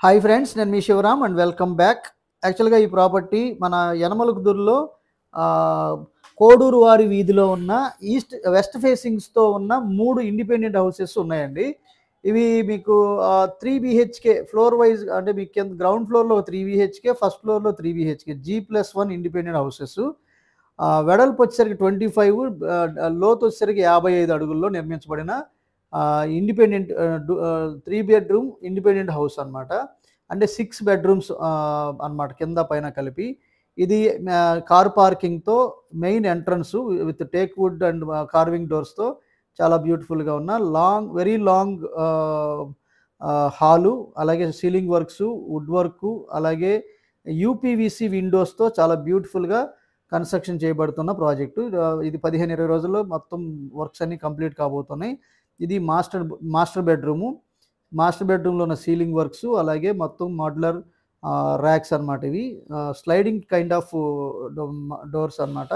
Hi friends, నేను మీ Shivaram and welcome back. యాక్చువల్‌గా ఈ ప్రాపర్టీ మన యనమలకుదురులో ఆహ్, కోడూరు వారి వీధిలో ఉన్న వెస్ట్ ఫేసింగ్స్‌తో ఉన్న 3 ఇండిపెండెంట్ హౌసెస్ ఉన్నాయండి. ఇవి మీకు 3 బీహెచ్‌కే ఫ్లోర్ వైస్, అంటే మీకు కింద గ్రౌండ్ ఫ్లోర్‌లో 3 బీహెచ్‌కే, ఫస్ట్ ఫ్లోర్‌లో 3 బీహెచ్‌కే, G+1 ఇండిపెండెంట్ హౌసెస్. వెడల్పు వచ్చేసరికి 25, లోతు వచ్చేసరికి 55 అడుగుల్లో నిర్మించబడిన 3 బెడ్‌రూమ్ ఇండిపెండెంట్ హౌస్ అన్నమాట. అంటే 6 బెడ్‌రూమ్స్ అన్నమాట, కింద పైన కలిపి. ఇది కార్ పార్కింగ్‌తో main entrance with teak wood and carving డోర్స్‌తో చాలా బ్యూటిఫుల్‌గా ఉన్న వెరీ లాంగ్ హాలు, అలాగే సీలింగ్ వర్క్స్, వుడ్ వర్క్, అలాగే యూపీవీసీ విండోస్‌తో చాలా బ్యూటిఫుల్‌గా కన్‌స్ట్రక్షన్ చేయబడుతున్న ప్రాజెక్టు. ఇది 15, 20 రోజుల్లో మొత్తం వర్క్స్ అన్నీ కంప్లీట్ కాబోతున్నాయి. ఇది మాస్టర్ బెడ్‌రూము. మాస్టర్ బెడ్‌రూమ్‌లో ఉన్న సీలింగ్ వర్క్స్, అలాగే మొత్తం మాడ్యులర్ ర్యాక్స్ అన్నమాట ఇవి. స్లైడింగ్ కైండ్ ఆఫ్ డోర్స్ అన్నమాట.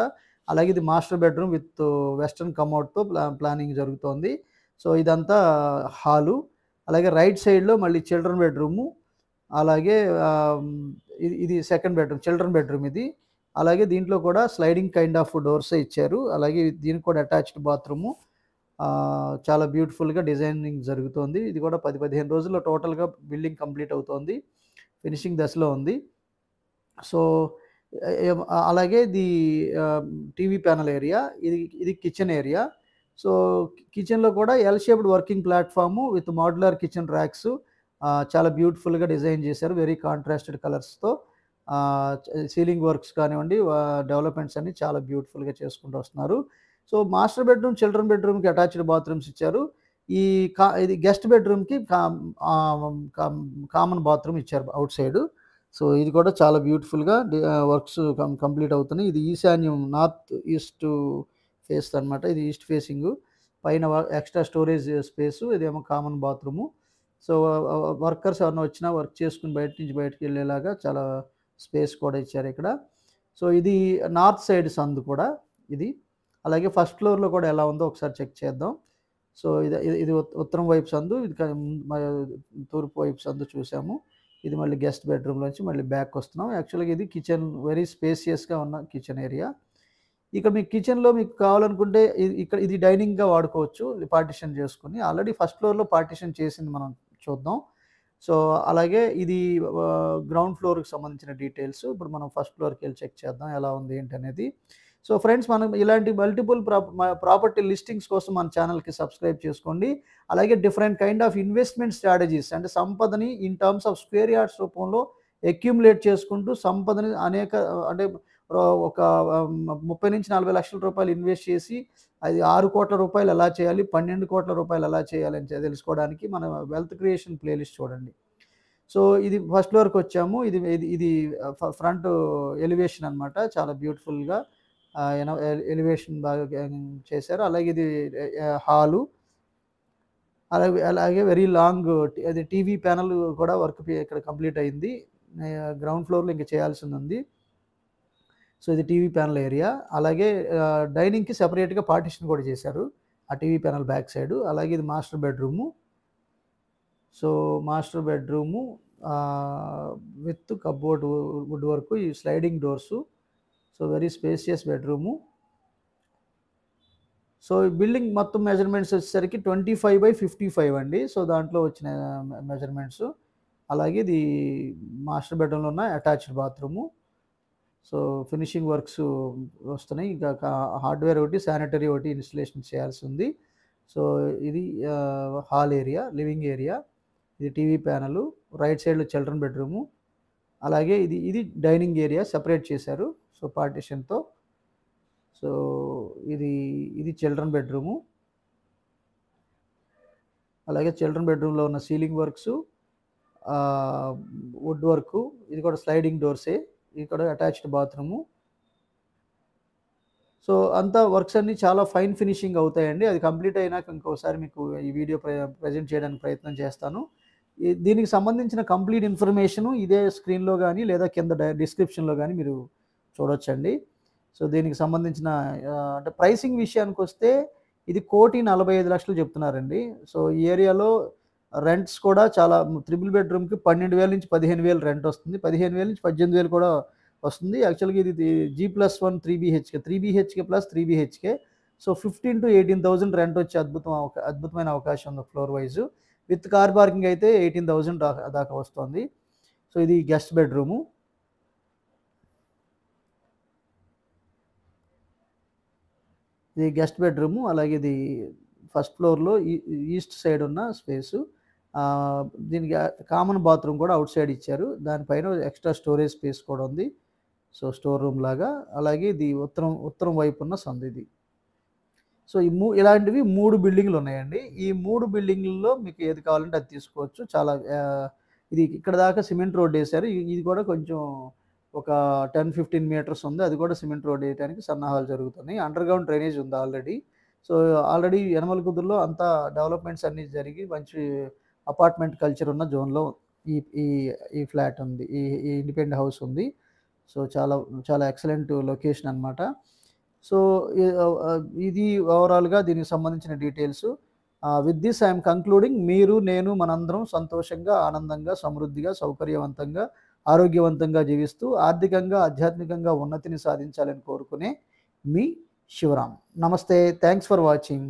అలాగే ఇది మాస్టర్ బెడ్‌రూమ్ విత్ వెస్టర్న్ కమోడ్‌తో ప్లానింగ్ జరుగుతోంది. సో, ఇదంతా హాలు. అలాగే రైట్ సైడ్‌లో మళ్ళీ చిల్డ్రన్ బెడ్‌రూము. అలాగే ఇది సెకండ్ బెడ్‌రూమ్, చిల్డ్రన్ బెడ్‌రూమ్ ఇది. అలాగే దీంట్లో కూడా స్లైడింగ్ కైండ్ ఆఫ్ డోర్సే ఇచ్చారు. అలాగే దీనికి కూడా అటాచ్డ్ బాత్రూము. చాలా బ్యూటిఫుల్‌గా డిజైనింగ్ జరుగుతోంది. ఇది కూడా 10, 15 రోజుల్లో టోటల్‌గా బిల్డింగ్ కంప్లీట్ అవుతోంది. ఫినిషింగ్ దశలో ఉంది. సో, అలాగే టీవీ ప్యానెల్ ఏరియా. ఇది కిచెన్ ఏరియా. సో, కిచెన్‌లో కూడా L shaped working platform with modular kitchen racks చాలా బ్యూటిఫుల్‌గా డిజైన్ చేశారు. వెరీ కాంట్రాస్టెడ్ కలర్స్‌తో. సీలింగ్ వర్క్స్ కానివ్వండి, డెవలప్‌మెంట్స్ అన్నీ చాలా బ్యూటిఫుల్‌గా చేసుకుంటూ వస్తున్నారు. సో, మాస్టర్ బెడ్‌రూమ్, చిల్డ్రన్ బెడ్‌రూమ్‌కి అటాచ్డ్ బాత్రూమ్స్ ఇచ్చారు. ఈ ఇది గెస్ట్ బెడ్‌రూమ్‌కి కామన్ బాత్రూమ్ ఇచ్చారు ఔట్ సైడు. సో, ఇది కూడా చాలా బ్యూటిఫుల్‌గా వర్క్స్ కంప్లీట్ అవుతున్నాయి. ఇది ఈశాన్యం, నార్త్ ఈస్ట్ ఫేస్ అన్నమాట. ఇది ఈస్ట్ ఫేసింగు. పైన ఎక్స్‌ట్రా స్టోరేజ్ స్పేసు. ఇదేమో కామన్ బాత్రూము. సో, వర్కర్స్ ఎవరైనా వచ్చినా వర్క్ చేసుకొని బయట నుంచి బయటికెళ్ళేలాగా చాలా స్పేస్ కూడా ఇచ్చారిక్కడ. సో, ఇది నార్త్ సైడ్ సందు కూడా ఇది. అలాగే ఫస్ట్ ఫ్లోర్‌లో కూడా ఎలా ఉందో ఒకసారి చెక్ చేద్దాం. సో, ఇది ఇది ఇది ఉత్తరం వైపు సందు. ఇది తూర్పు వైపు సందు చూసాము. ఇది మళ్ళీ గెస్ట్ బెడ్‌రూమ్‌లోంచి మళ్ళీ బ్యాక్‌కొస్తున్నాం. యాక్చువల్‌గా ఇది కిచెన్, వెరీ స్పేసియస్‌గా ఉన్న కిచెన్ ఏరియా. ఇక మీ కిచెన్‌లో మీకు కావాలనుకుంటే ఇది డైనింగ్‌గా వాడుకోవచ్చు, పార్టిషన్ చేసుకొని. ఆల్రెడీ ఫస్ట్ ఫ్లోర్‌లో పార్టిషన్ చేసింది మనం చూద్దాం. సో, అలాగే ఇది గ్రౌండ్ ఫ్లోర్‌కి సంబంధించిన డీటెయిల్స్. ఇప్పుడు మనం ఫస్ట్ ఫ్లోర్‌కెళ్ళి చెక్ చేద్దాం ఎలా ఉంది ఏంటనేది. సో, ఫ్రెండ్స్, మనం ఇలాంటి మల్టిపుల్ ప్రాపర్టీ లిస్టింగ్స్ కోసం మన ఛానెల్‌కి సబ్స్క్రైబ్ చేసుకోండి. అలాగే different kind of investment strategies, అంటే సంపదని in terms of square yards రూపంలో అక్యుములేట్ చేసుకుంటూ సంపదని అనేక, అంటే ఒక 30-40 లక్షల రూపాయలు ఇన్వెస్ట్ చేసి అది 6 కోట్ల రూపాయలు ఎలా చేయాలి, 12 కోట్ల రూపాయలు ఎలా చేయాలి అని తెలుసుకోవడానికి మన వెల్త్ క్రియేషన్ ప్లేలిస్ట్ చూడండి. సో, ఇది ఫస్ట్ ఫ్లోర్‌కొచ్చాము. ఇది ఇది ఇది ఫ్రంట్ ఎలివేషన్ అన్నమాట. చాలా బ్యూటిఫుల్‌గా ఎలివేషన్ బాగా చేశారు. అలాగే ఇది హాలు. అలాగే వెరీ లాంగ్ అది టీవీ ప్యానెల్ కూడా వర్క్ ఇక్కడ కంప్లీట్ అయింది. గ్రౌండ్ ఫ్లోర్‌లో ఇంక చేయాల్సిందుంది. సో, ఇది టీవీ ప్యానెల్ ఏరియా. అలాగే డైనింగ్‌కి సెపరేట్‌గా పార్టిషన్ కూడా చేశారు, ఆ టీవీ ప్యానెల్ బ్యాక్ సైడు. అలాగే ఇది master bedroom. So, master bedroom with cupboard wood work, ఈ sliding doors. So, very spacious bedroom. So, ఈ బిల్డింగ్ మొత్తం మెజర్‌మెంట్స్ వచ్చేసరికి 25/55 అండి. సో, దాంట్లో వచ్చిన మెజర్‌మెంట్స్. అలాగే ఇది మాస్టర్ బెడ్‌రూమ్‌లో ఉన్న attached bathroom. So, finishing works వస్తున్నాయి. ఇంకా హార్డ్‌వేర్ ఒకటి, శానిటరీ ఒకటి ఇన్‌స్టాలేషన్ చేయాల్సి ఉంది. సో, ఇది హాల్ ఏరియా, లివింగ్ ఏరియా. ఇది టీవీ ప్యానెలు. రైట్ సైడ్‌లో చిల్డ్రన్ బెడ్‌రూము. అలాగే ఇది డైనింగ్ ఏరియా సెపరేట్ చేశారు, సో, పార్టిషన్‌తో. సో, ఇది చిల్డ్రన్ బెడ్‌రూము. అలాగే చిల్డ్రన్ బెడ్‌రూమ్‌లో ఉన్న సీలింగ్ వర్క్సు, వుడ్ వర్కు. ఇది కూడా స్లైడింగ్ డోర్సే. ఇది కూడా అటాచ్డ్ బాత్రూము. సో, అంతా వర్క్స్ అన్నీ చాలా ఫైన్ ఫినిషింగ్ అవుతాయండి. అది కంప్లీట్ అయినాక ఇంకోసారి మీకు ఈ వీడియో ప్రెజెంట్ చేయడానికి ప్రయత్నం చేస్తాను. దీనికి సంబంధించిన కంప్లీట్ ఇన్ఫర్మేషను ఇదే స్క్రీన్‌లో గాని, లేదా కింద డిస్క్రిప్షన్‌లో గాని మీరు చూడొచ్చండి. సో, దీనికి సంబంధించిన అంటే ప్రైసింగ్ విషయానికొస్తే ఇది 1,45,00,000 చెప్తున్నారండి. సో, ఈ ఏరియాలో రెంట్స్ కూడా చాలా త్రిబుల్ బెడ్‌రూమ్‌కి 12,000-15,000 రెంట్ వస్తుంది. 15,000-18,000 కూడా వస్తుంది. యాక్చువల్‌గా ఇది G+1 3 BHK, 3 BHK plus 3 BHK. So, 15,000-18,000 rent వచ్చే అద్భుతమైన అవకాశం ఉంది floor wise. With car parking అయితే 18,000 దాకా వస్తుంది. సో, ఇది గెస్ట్ బెడ్‌రూము. ఇది గెస్ట్ బెడ్‌రూము. అలాగే ఇది ఫస్ట్ ఫ్లోర్‌లో ఈస్ట్ సైడ్ ఉన్న స్పేసు. దీనికి కామన్ బాత్రూమ్ కూడా ఔట్ సైడ్ ఇచ్చారు. దానిపైన ఎక్స్‌ట్రా స్టోరేజ్ స్పేస్ కూడా ఉంది. సో, స్టోర్ రూమ్ లాగా. అలాగే ఇది ఉత్తరం ఉత్తరం వైపు ఉన్న సందిది. సో, ఇలాంటివి 3 బిల్డింగులు ఉన్నాయండి. ఈ 3 బిల్డింగుల్లో మీకు ఏది కావాలంటే అది తీసుకోవచ్చు. చాలా ఇది ఇక్కడ దాకా సిమెంట్ రోడ్ ఏసారు. ఇది కూడా కొంచెం ఒక 10, 15 మీటర్స్ ఉంది. అది కూడా సిమెంట్ రోడ్ ఏయడానికి సన్నాహాలు జరుగుతున్నాయి. అండర్‌గ్రౌండ్ డ్రైనేజ్ ఉంది ఆల్రెడీ. సో, ఆల్రెడీ యనమలకుదురులో అంతా డెవలప్‌మెంట్స్ అన్నీ జరిగి మంచి అపార్ట్‌మెంట్ కల్చర్ ఉన్న జోన్‌లో ఈ ఈ ఈ ఫ్లాట్ ఉంది. ఈ ఈ ఇండిపెండెంట్ హౌస్ ఉంది. సో, చాలా చాలా ఎక్సలెంట్ లొకేషన్ అన్నమాట. సో, ఇది ఓవరాల్‌గా దీనికి సంబంధించిన details. With this I am concluding. మీరు, నేను మనందరం సంతోషంగా, ఆనందంగా, సమృద్ధిగా, సౌకర్యవంతంగా, ఆరోగ్యవంతంగా జీవిస్తూ ఆర్థికంగా, ఆధ్యాత్మికంగా ఉన్నతిని సాధించాలని కోరుకునే మీ శివరాం. నమస్తే. Thanks for watching.